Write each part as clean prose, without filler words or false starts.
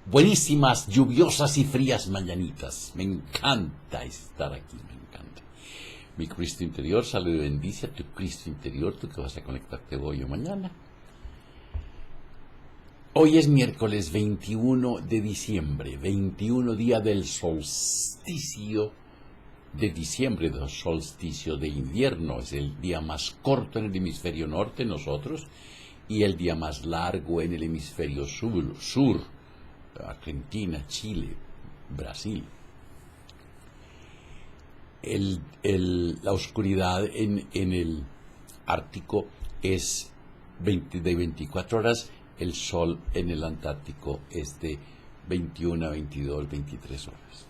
Buenísimas, lluviosas y frías mañanitas. Me encanta estar aquí, me encanta. Mi Cristo interior, salud y bendice a tu Cristo interior, tú que vas a conectarte hoy o mañana. Hoy es miércoles 21 de diciembre, 21 día del solsticio de diciembre, del solsticio de invierno. Es el día más corto en el hemisferio norte, nosotros, y el día más largo en el hemisferio sur, Argentina, Chile, Brasil. La oscuridad en el Ártico es de 24 horas, el sol en el Antártico es de 21 a 22, 23 horas.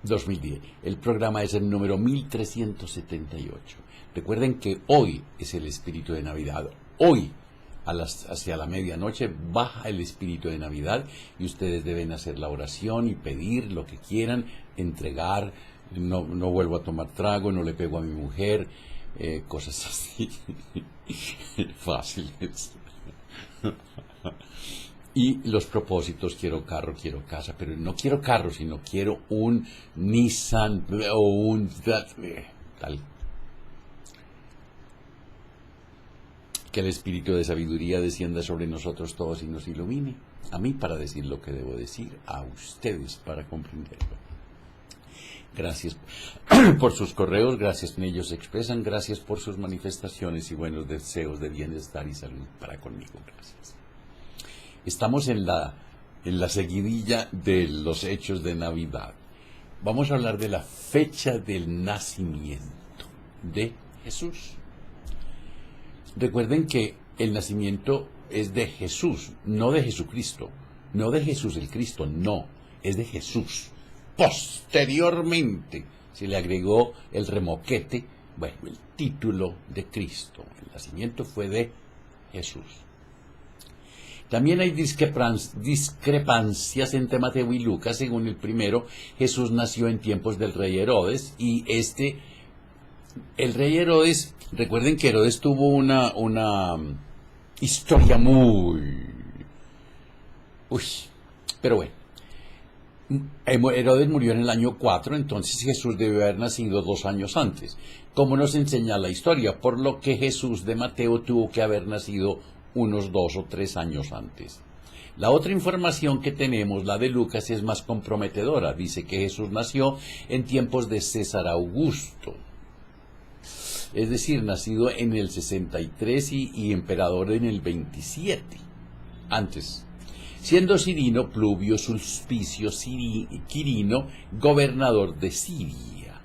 2010. El programa es el número 1378. Recuerden que hoy es el espíritu de Navidad. Hoy, hacia la medianoche, baja el espíritu de Navidad y ustedes deben hacer la oración y pedir lo que quieran, entregar. No vuelvo a tomar trago, no le pego a mi mujer, cosas así. Fáciles. Y los propósitos: quiero carro, quiero casa, pero no quiero carro, sino quiero un Nissan o un tal. Que el espíritu de sabiduría descienda sobre nosotros todos y nos ilumine. A mí para decir lo que debo decir, a ustedes para comprenderlo. Gracias por sus correos, gracias en ellos se expresan, gracias por sus manifestaciones y buenos deseos de bienestar y salud para conmigo. Gracias. Estamos en la seguidilla de los hechos de Navidad. Vamos a hablar de la fecha del nacimiento de Jesús. Recuerden que el nacimiento es de Jesús, no de Jesucristo. No de Jesús el Cristo, no, es de Jesús. Posteriormente se le agregó el remoquete, el título de Cristo. El nacimiento fue de Jesús. También hay discrepancias entre Mateo y Lucas. Según el primero, Jesús nació en tiempos del rey Herodes, y el rey Herodes, recuerden que Herodes tuvo una historia pero bueno. Herodes murió en el año 4, entonces Jesús debe haber nacido 2 años antes, como nos enseña la historia, por lo que Jesús de Mateo tuvo que haber nacido unos 2 o 3 años antes. La otra información que tenemos, la de Lucas, es más comprometedora. Dice que Jesús nació en tiempos de César Augusto, es decir, nacido en el 63 y emperador en el 27, antes. Siendo Cirino Pluvio Sulpicio Quirino gobernador de Siria.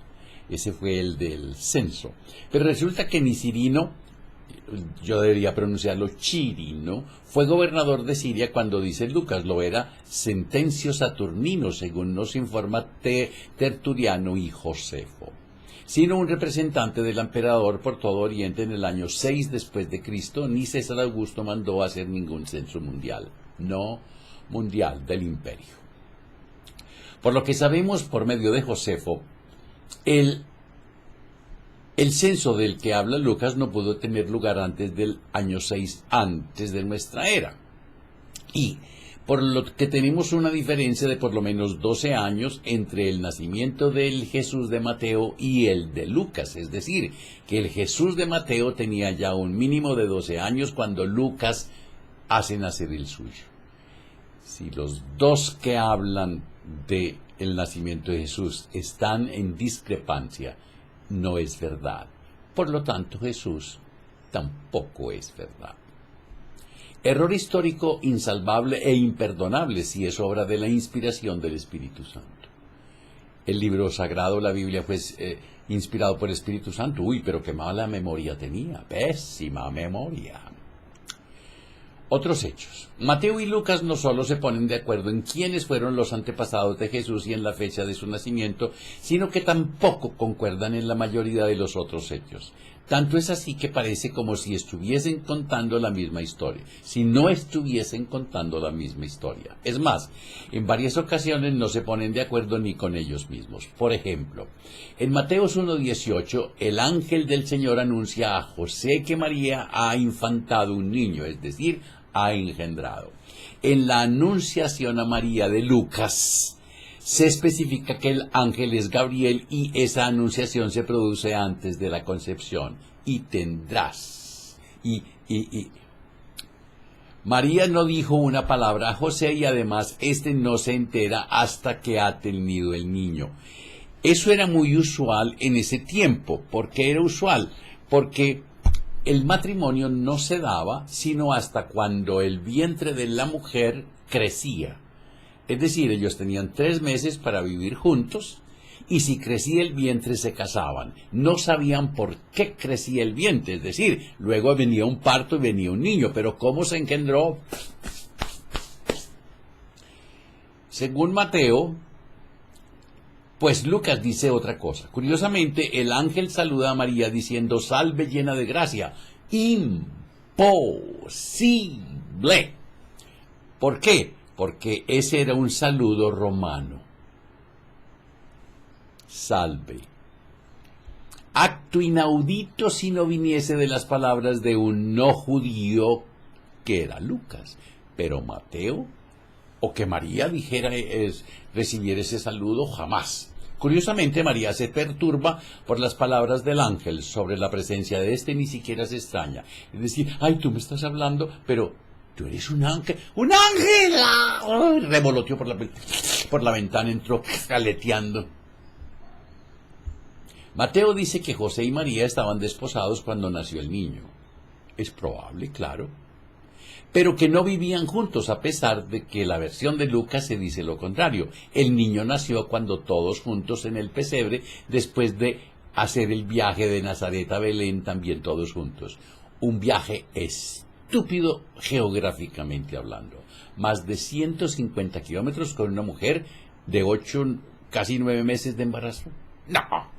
Ese fue el del censo. Pero resulta que ni Cirino, yo debería pronunciarlo Chirino, fue gobernador de Siria cuando dice Lucas, lo era Sentencio Saturnino, según nos informa Tertuliano y Josefo, sino un representante del emperador por todo Oriente en el año 6 después de Cristo. Ni César Augusto mandó a hacer ningún censo mundial, no mundial, del imperio. Por lo que sabemos por medio de Josefo, el censo del que habla Lucas no pudo tener lugar antes del año 6 antes de nuestra era. Y por lo que tenemos una diferencia de por lo menos 12 años entre el nacimiento del Jesús de Mateo y el de Lucas. Es decir, que el Jesús de Mateo tenía ya un mínimo de 12 años cuando Lucas hace nacer el suyo. Si los dos que hablan del nacimiento de Jesús están en discrepancia, no es verdad. Por lo tanto, Jesús tampoco es verdad. Error histórico insalvable e imperdonable si es obra de la inspiración del Espíritu Santo. El libro sagrado, la Biblia, fue inspirado por el Espíritu Santo. Pero qué mala memoria tenía, pésima memoria. Otros hechos. Mateo y Lucas no solo se ponen de acuerdo en quiénes fueron los antepasados de Jesús y en la fecha de su nacimiento, sino que tampoco concuerdan en la mayoría de los otros hechos. Tanto es así que parece como si estuviesen contando la misma historia, si no estuviesen contando la misma historia. Es más, en varias ocasiones no se ponen de acuerdo ni con ellos mismos. Por ejemplo, en Mateos 1:18, el ángel del Señor anuncia a José que María ha infantado un niño, es decir, ha engendrado. En la anunciación a María de Lucas, se especifica que el ángel es Gabriel y esa anunciación se produce antes de la concepción. Y tendrás. María no dijo una palabra a José y además éste no se entera hasta que ha tenido el niño. Eso era muy usual en ese tiempo. ¿Por qué era usual? Porque el matrimonio no se daba sino hasta cuando el vientre de la mujer crecía. Es decir, ellos tenían 3 meses para vivir juntos y si crecía el vientre se casaban. No sabían por qué crecía el vientre, es decir, luego venía un parto y venía un niño, pero ¿cómo se engendró? Según Mateo, pues Lucas dice otra cosa. Curiosamente, el ángel saluda a María diciendo, salve llena de gracia. Imposible. ¿Por qué? Porque ese era un saludo romano. Salve. Acto inaudito si no viniese de las palabras de un no judío que era Lucas. Pero Mateo, o que María recibiera ese saludo, jamás. Curiosamente, María se perturba por las palabras del ángel sobre la presencia de este, ni siquiera se extraña. Es decir, ay, tú me estás hablando, pero tú eres un ángel. ¡Un ángel! ¡Ay! Revoloteó por la ventana, entró aleteando. Mateo dice que José y María estaban desposados cuando nació el niño. Es probable, claro. Pero que no vivían juntos, a pesar de que la versión de Lucas se dice lo contrario. El niño nació cuando todos juntos en el pesebre, después de hacer el viaje de Nazaret a Belén, también todos juntos. Un viaje estúpido geográficamente hablando. Más de 150 kilómetros con una mujer de 8, casi 9 meses de embarazo. ¡No!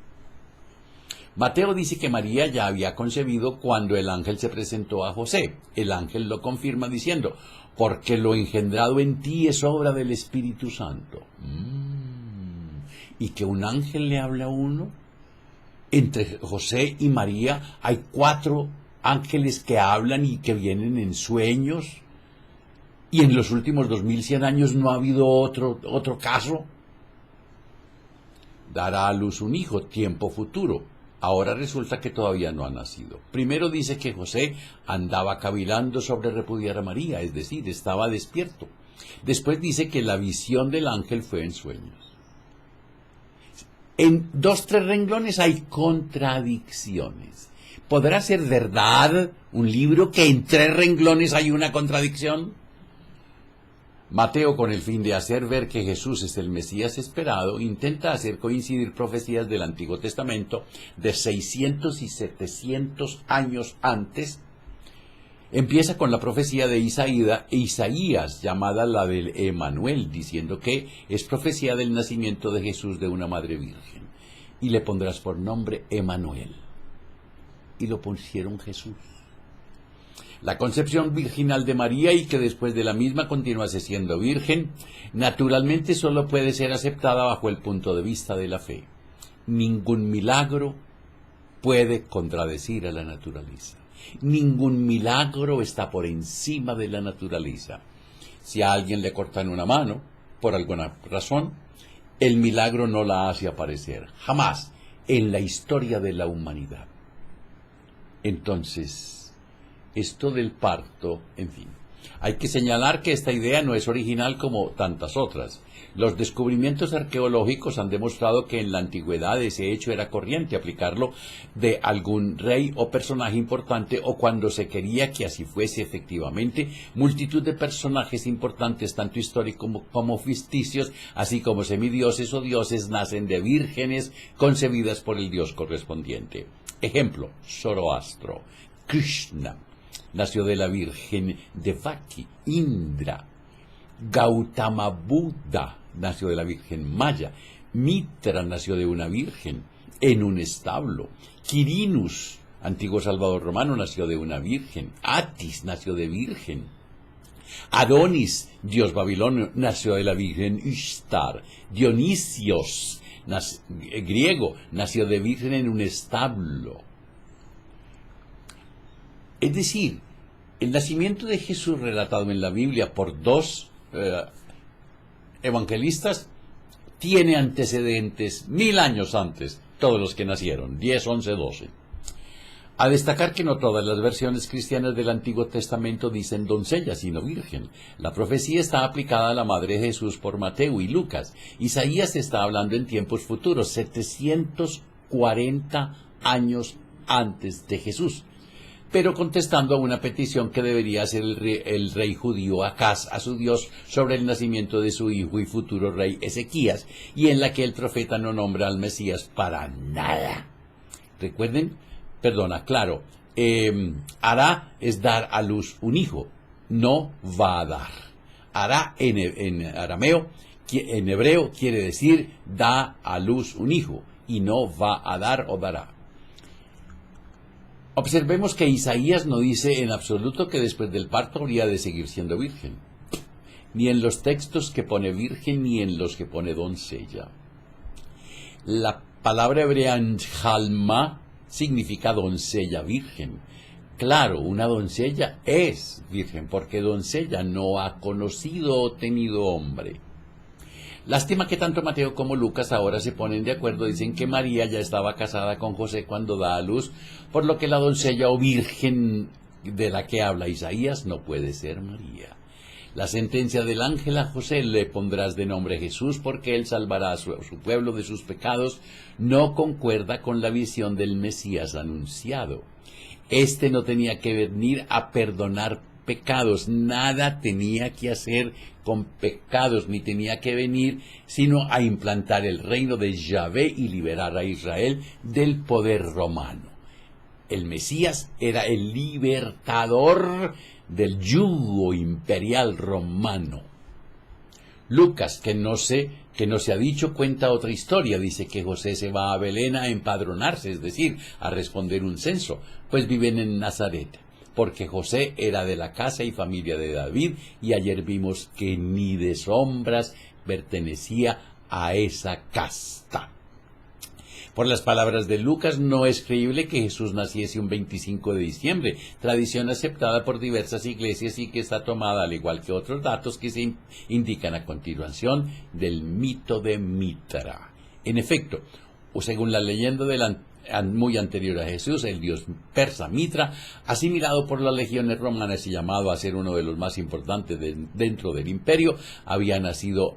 Mateo dice que María ya había concebido cuando el ángel se presentó a José. El ángel lo confirma diciendo, porque lo engendrado en ti es obra del Espíritu Santo. ¿Y que un ángel le habla a uno? Entre José y María hay 4 ángeles que hablan y que vienen en sueños. Y en los últimos 2100 años no ha habido otro caso. Dará a luz un hijo, tiempo futuro. Ahora resulta que todavía no ha nacido. Primero dice que José andaba cavilando sobre repudiar a María, es decir, estaba despierto. Después dice que la visión del ángel fue en sueños. En 2-3 renglones hay contradicciones. ¿Podrá ser verdad un libro que en 3 renglones hay una contradicción? Mateo, con el fin de hacer ver que Jesús es el Mesías esperado, intenta hacer coincidir profecías del Antiguo Testamento de 600 y 700 años antes. Empieza con la profecía de Isaías, llamada la del Emanuel, diciendo que es profecía del nacimiento de Jesús de una madre virgen. Y le pondrás por nombre Emanuel. Y lo pusieron Jesús. La concepción virginal de María y que después de la misma continuase siendo virgen, naturalmente solo puede ser aceptada bajo el punto de vista de la fe. Ningún milagro puede contradecir a la naturaleza. Ningún milagro está por encima de la naturaleza. Si a alguien le cortan una mano, por alguna razón, el milagro no la hace aparecer, jamás, en la historia de la humanidad. Entonces, esto del parto, en fin. Hay que señalar que esta idea no es original como tantas otras. Los descubrimientos arqueológicos han demostrado que en la antigüedad ese hecho era corriente, aplicarlo de algún rey o personaje importante o cuando se quería que así fuese efectivamente. Multitud de personajes importantes, tanto históricos como ficticios, así como semidioses o dioses, nacen de vírgenes concebidas por el dios correspondiente. Ejemplo, Zoroastro. Krishna nació de la Virgen Devaki. Indra. Gautama Buddha nació de la Virgen Maya. Mitra nació de una virgen en un establo. Quirinus, antiguo Salvador romano, nació de una virgen. Atis nació de virgen. Adonis, dios babilonio, nació de la virgen Ishtar. Dionisios, griego, nació de virgen en un establo. Es decir, el nacimiento de Jesús relatado en la Biblia por dos evangelistas tiene antecedentes 1000 años antes, todos los que nacieron, 10, 11, 12. A destacar que no todas las versiones cristianas del Antiguo Testamento dicen doncella, sino virgen. La profecía está aplicada a la madre de Jesús por Mateo y Lucas. Isaías está hablando en tiempos futuros, 740 años antes de Jesús, pero contestando a una petición que debería hacer el rey judío Acaz a su Dios sobre el nacimiento de su hijo y futuro rey Ezequías, y en la que el profeta no nombra al Mesías para nada. Recuerden, claro, hará es dar a luz un hijo, no va a dar. Hará en arameo, en hebreo, quiere decir da a luz un hijo, y no va a dar o dará. Observemos que Isaías no dice en absoluto que después del parto habría de seguir siendo virgen, ni en los textos que pone virgen, ni en los que pone doncella. La palabra hebrea Jalma significa doncella virgen. Claro, una doncella es virgen, porque doncella no ha conocido o tenido hombre. Lástima que tanto Mateo como Lucas ahora se ponen de acuerdo, dicen que María ya estaba casada con José cuando da a luz, por lo que la doncella o virgen de la que habla Isaías no puede ser María. La sentencia del ángel a José, le pondrás de nombre Jesús porque él salvará a su pueblo de sus pecados, no concuerda con la visión del Mesías anunciado. Este no tenía que venir a perdonar pecados, nada tenía que hacer con pecados, ni tenía que venir sino a implantar el reino de Yahvé y liberar a Israel del poder romano. El Mesías era el libertador del yugo imperial romano. Lucas, que no se ha dicho, cuenta otra historia. Dice que José se va a Belén a empadronarse, es decir, a responder un censo, pues viven en Nazaret, porque José era de la casa y familia de David, y ayer vimos que ni de sombras pertenecía a esa casta. Por las palabras de Lucas, no es creíble que Jesús naciese un 25 de diciembre, tradición aceptada por diversas iglesias y que está tomada, al igual que otros datos que se indican a continuación, del mito de Mitra. En efecto, o según la leyenda muy anterior a Jesús, el dios persa Mitra, asimilado por las legiones romanas y llamado a ser uno de los más importantes dentro del imperio, había nacido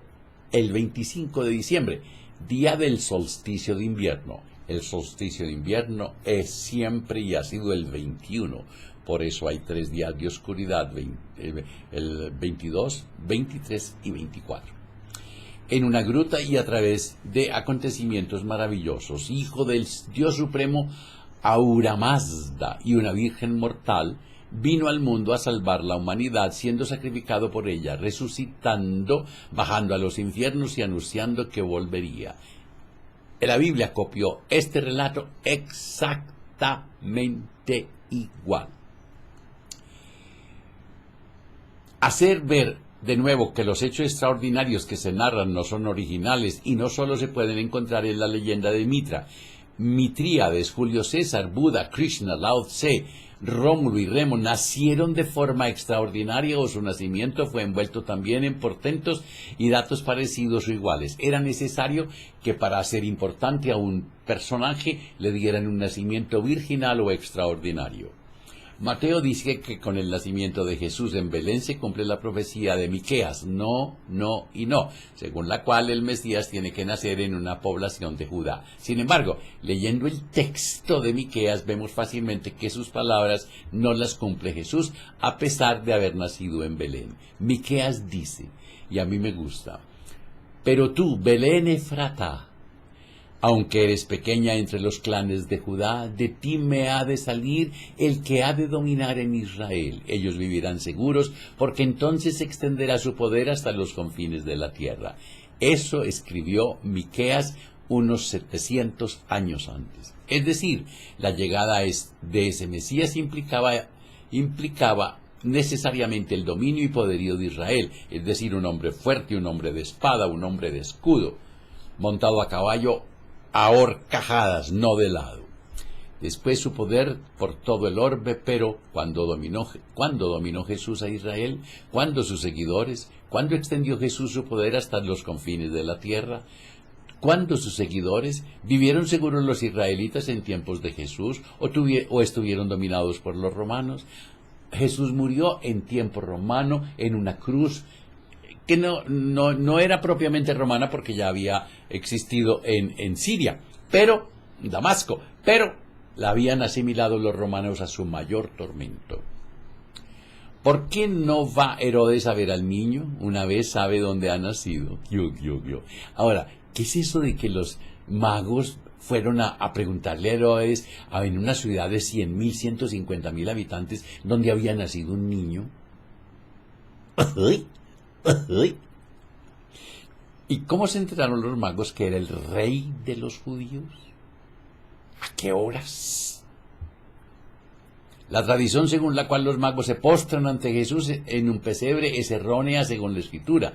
el 25 de diciembre, día del solsticio de invierno. El solsticio de invierno es siempre y ha sido el 21. Por eso hay 3 días de oscuridad, el 22, 23 y 24. En una gruta y a través de acontecimientos maravillosos, hijo del Dios Supremo Ahura Mazda y una virgen mortal, vino al mundo a salvar la humanidad, siendo sacrificado por ella, resucitando, bajando a los infiernos y anunciando que volvería. La Biblia copió este relato exactamente igual. Hacer ver de nuevo que los hechos extraordinarios que se narran no son originales y no solo se pueden encontrar en la leyenda de Mitra. Mitríades, Julio César, Buda, Krishna, Lao Tse, Rómulo y Remo nacieron de forma extraordinaria, o su nacimiento fue envuelto también en portentos y datos parecidos o iguales. Era necesario que para hacer importante a un personaje le dieran un nacimiento virginal o extraordinario. Mateo dice que con el nacimiento de Jesús en Belén se cumple la profecía de Miqueas, no, no y no, según la cual el Mesías tiene que nacer en una población de Judá. Sin embargo, leyendo el texto de Miqueas vemos fácilmente que sus palabras no las cumple Jesús, a pesar de haber nacido en Belén. Miqueas dice, y a mí me gusta, pero tú, Belén Efratá, aunque eres pequeña entre los clanes de Judá, de ti me ha de salir el que ha de dominar en Israel. Ellos vivirán seguros, porque entonces se extenderá su poder hasta los confines de la tierra. Eso escribió Miqueas unos 700 años antes. Es decir, la llegada de ese Mesías implicaba necesariamente el dominio y poderío de Israel, es decir, un hombre fuerte, un hombre de espada, un hombre de escudo, montado a caballo a horcajadas, no de lado. Después su poder por todo el orbe, pero cuando dominó Jesús a Israel, cuando sus seguidores, cuando extendió Jesús su poder hasta los confines de la tierra, cuando sus seguidores vivieron seguros los israelitas en tiempos de Jesús o estuvieron dominados por los romanos. Jesús murió en tiempo romano en una cruz que no era propiamente romana porque ya había existido en Siria, pero Damasco, pero la habían asimilado los romanos a su mayor tormento. ¿Por qué no va Herodes a ver al niño una vez sabe dónde ha nacido? Ahora, ¿qué es eso de que los magos fueron a preguntarle a Herodes en una ciudad de 100.000, 150.000 habitantes donde había nacido un niño? ¿Y cómo se enteraron los magos que era el rey de los judíos? ¿A qué horas? La tradición según la cual los magos se postran ante Jesús en un pesebre es errónea según la Escritura.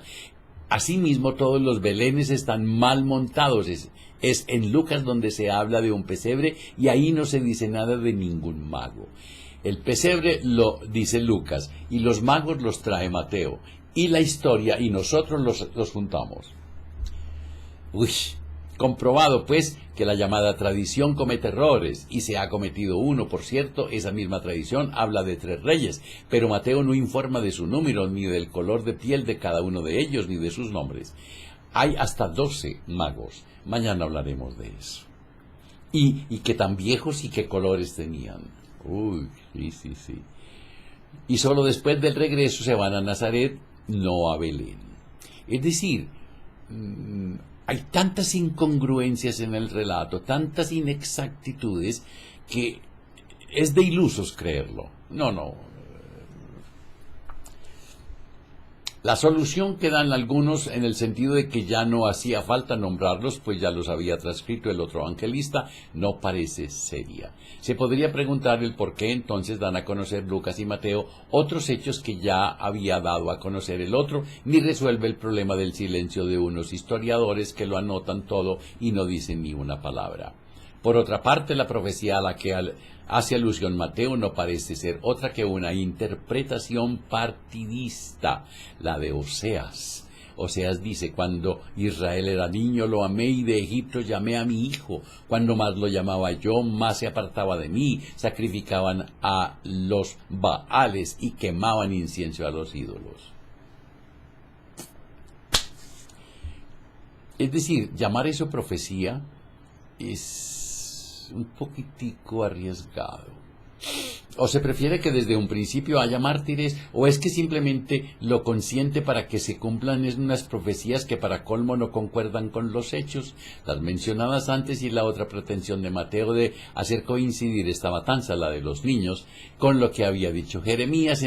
Asimismo, todos los belenes están mal montados. Es en Lucas donde se habla de un pesebre y ahí no se dice nada de ningún mago. El pesebre lo dice Lucas y los magos los trae Mateo. Y la historia y nosotros los juntamos. Comprobado pues que la llamada tradición comete errores, y se ha cometido uno, por cierto. Esa misma tradición habla de 3 reyes, pero Mateo no informa de su número, ni del color de piel de cada uno de ellos, ni de sus nombres. Hay hasta 12 magos, mañana hablaremos de eso. Y qué tan viejos y qué colores tenían. Sí. Y solo después del regreso se van a Nazaret, no a Belén. Es decir, hay tantas incongruencias en el relato, tantas inexactitudes, que es de ilusos creerlo. No. La solución que dan algunos en el sentido de que ya no hacía falta nombrarlos, pues ya los había transcrito el otro evangelista, no parece seria. Se podría preguntar el por qué entonces dan a conocer Lucas y Mateo otros hechos que ya había dado a conocer el otro, ni resuelve el problema del silencio de unos historiadores que lo anotan todo y no dicen ni una palabra. Por otra parte, la profecía a la que hace alusión Mateo no parece ser otra que una interpretación partidista, la de Oseas. Oseas dice: cuando Israel era niño lo amé y de Egipto llamé a mi hijo. Cuando más lo llamaba yo, más se apartaba de mí. Sacrificaban a los Baales y quemaban incienso a los ídolos. Es decir, llamar eso profecía es un poquitico arriesgado. O se prefiere que desde un principio haya mártires, o es que simplemente lo consiente para que se cumplan unas profecías que para colmo no concuerdan con los hechos, las mencionadas antes, y la otra pretensión de Mateo de hacer coincidir esta matanza, la de los niños, con lo que había dicho Jeremías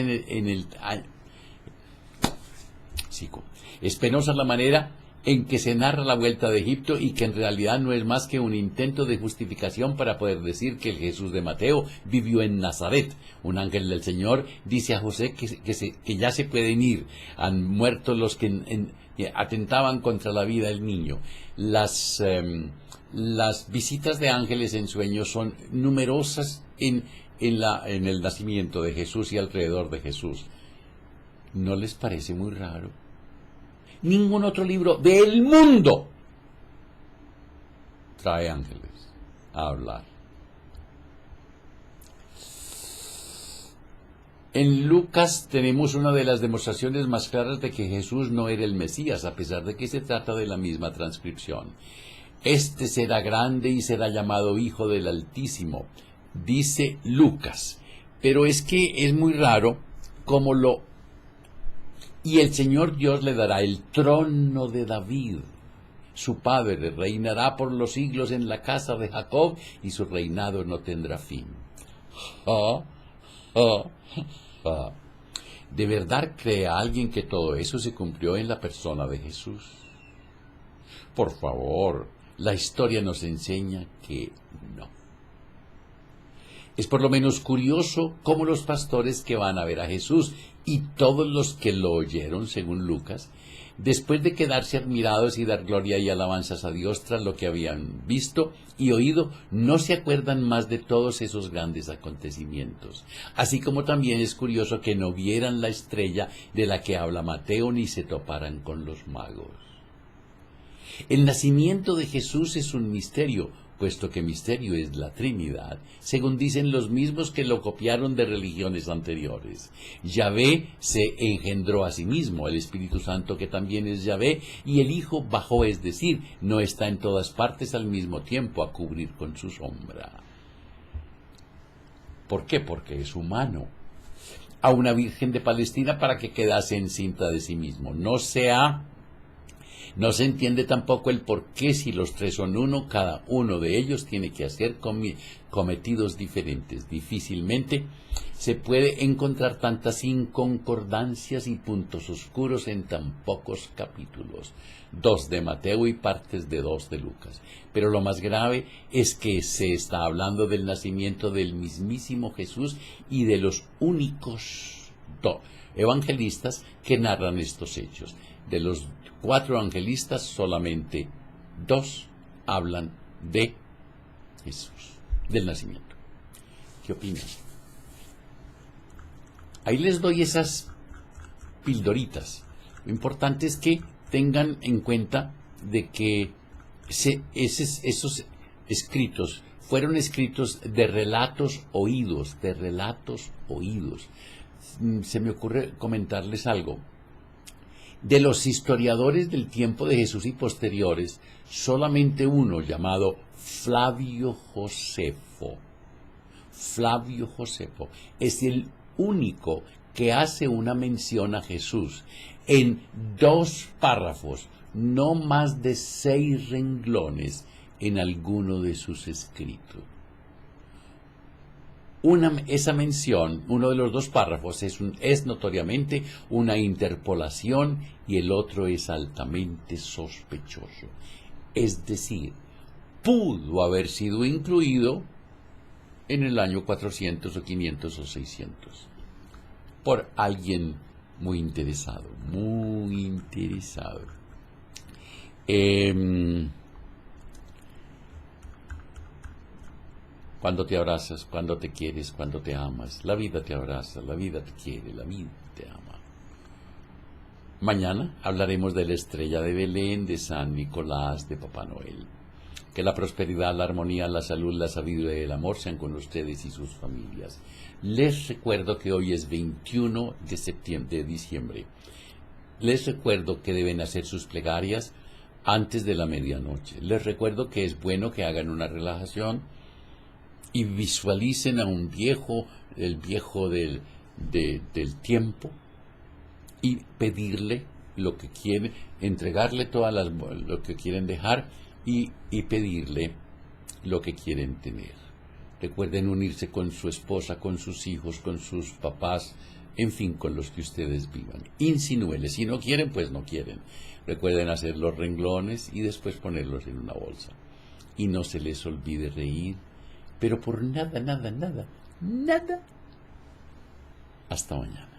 Es penosa la manera en que se narra la vuelta de Egipto y que en realidad no es más que un intento de justificación para poder decir que el Jesús de Mateo vivió en Nazaret. Un ángel del Señor dice a José que ya se pueden ir, han muerto los que atentaban contra la vida del niño. Las visitas de ángeles en sueños son numerosas en el nacimiento de Jesús y alrededor de Jesús. ¿No les parece muy raro? Ningún otro libro del mundo trae ángeles a hablar. En Lucas tenemos una de las demostraciones más claras de que Jesús no era el Mesías, a pesar de que se trata de la misma transcripción. Este será grande y será llamado Hijo del Altísimo, dice Lucas. Pero es que es muy raro cómo Y el Señor Dios le dará el trono de David. Su padre reinará por los siglos en la casa de Jacob, y su reinado no tendrá fin. ¿De verdad cree alguien que todo eso se cumplió en la persona de Jesús? Por favor, la historia nos enseña que no. Es por lo menos curioso cómo los pastores que van a ver a Jesús y todos los que lo oyeron, según Lucas, después de quedarse admirados y dar gloria y alabanzas a Dios tras lo que habían visto y oído, no se acuerdan más de todos esos grandes acontecimientos. Así como también es curioso que no vieran la estrella de la que habla Mateo ni se toparan con los magos. El nacimiento de Jesús es un misterio, puesto que misterio es la Trinidad, según dicen los mismos que lo copiaron de religiones anteriores. Yahvé se engendró a sí mismo, el Espíritu Santo que también es Yahvé, y el Hijo bajó, es decir, no está en todas partes al mismo tiempo a cubrir con su sombra. ¿Por qué? Porque es humano. A una virgen de Palestina para que quedase encinta de sí mismo. No se entiende tampoco el por qué, si los tres son uno, cada uno de ellos tiene que hacer cometidos diferentes. Difícilmente se puede encontrar tantas inconcordancias y puntos oscuros en tan pocos capítulos, 2 de Mateo y partes de 2 de Lucas. Pero lo más grave es que se está hablando del nacimiento del mismísimo Jesús y de los únicos evangelistas que narran estos hechos. De los 4 evangelistas, solamente 2 hablan de Jesús, del nacimiento. ¿Qué opinan? Ahí les doy esas pildoritas. Lo importante es que tengan en cuenta de que esos escritos fueron escritos de relatos oídos, Se me ocurre comentarles algo. De los historiadores del tiempo de Jesús y posteriores, solamente uno, llamado Flavio Josefo, es el único que hace una mención a Jesús en 2 párrafos, no más de 6 renglones, en alguno de sus escritos. Esa mención, uno de los 2 párrafos, es notoriamente una interpolación y el otro es altamente sospechoso. Es decir, pudo haber sido incluido en el año 400 o 500 o 600 por alguien muy interesado, Cuando te abrazas, cuando te quieres, cuando te amas, la vida te abraza, la vida te quiere, la vida te ama. Mañana hablaremos de la estrella de Belén, de San Nicolás, de Papá Noel. Que la prosperidad, la armonía, la salud, la sabiduría y el amor sean con ustedes y sus familias. Les recuerdo que hoy es 21 de diciembre. Les recuerdo que deben hacer sus plegarias antes de la medianoche. Les recuerdo que es bueno que hagan una relajación y visualicen a un viejo, el viejo del tiempo, y pedirle lo que quieren, entregarle lo que quieren dejar y pedirle lo que quieren tener. Recuerden unirse con su esposa, con sus hijos, con sus papás, en fin, con los que ustedes vivan. Insinúenles, si no quieren, pues no quieren. Recuerden hacer los renglones y después ponerlos en una bolsa. Y no se les olvide reír, pero por nada. Hasta mañana.